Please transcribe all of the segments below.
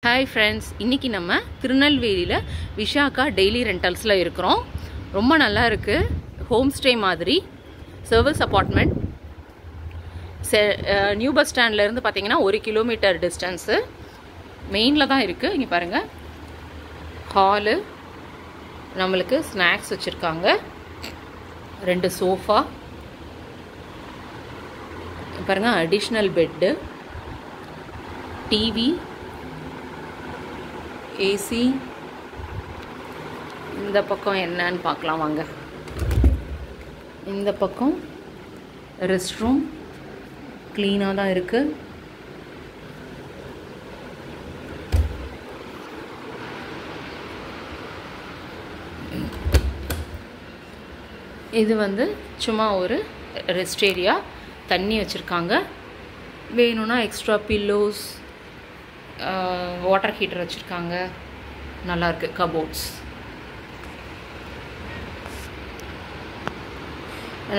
Hi friends, இன்னைக்கு நம்ம திருநெல்வேலியில விஷாகா டெய்லி ரெண்டல்ஸ்ல இருக்கிறோம். ரொம்ப நல்லா இருக்கு. ஹோம் ஸ்டே மாதிரி சர்வீஸ் அபார்ட்மெண்ட். நியூ பஸ் ஸ்டாண்ட்ல இருந்து பாத்தீங்கன்னா 1 கிலோமீட்டர் டிஸ்டன்ஸ். மெயின்ல தான் இருக்கு. இங்க பாருங்க. ஹால் நமக்கு ஸ்நாக்ஸ் வச்சிருக்காங்க. 2 சோஃபா. பாருங்க அடிஷனல் பெட். டிவி AC இந்த பக்கம் என்னன்னு பார்க்கலாம் வாங்க. இந்த பக்கம் ரெஸ்ட் ரூம் க்ளீனாக தான் இருக்கு. இது சும்மா ஒரு ரெஸ்ட் ஏரியா. தண்ணி வச்சுருக்காங்க. வேணும்னா எக்ஸ்ட்ரா பில்லோஸ் வாட்டர் ஹீட்டர் வச்சுருக்காங்க. நல்லாயிருக்கு. கபோர்ட்ஸ்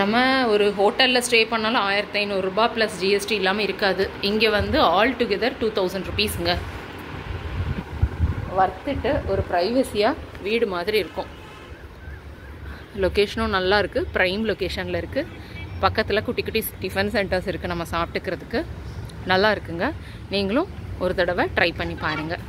நம்ம ஒரு ஹோட்டலில் ஸ்டே பண்ணாலும் 1500 ரூபாய் ப்ளஸ் GST இல்லாமல் இருக்காது. இங்கே ஆல் டுகெதர் 2000 ருபீஸுங்க. வர்த்துட்டு ஒரு ப்ரைவசியாக வீடு மாதிரி இருக்கும். லொக்கேஷனும் நல்லா இருக்குது. ப்ரைம் லொக்கேஷனில் இருக்குது. பக்கத்தில் குட்டி குட்டி டிஃபன் சென்டர்ஸ் இருக்குது நம்ம சாப்பிட்டுக்கிறதுக்கு. நல்லா இருக்குங்க. நீங்களும் ஒரு தடவை ட்ரை பண்ணி பாருங்கள்.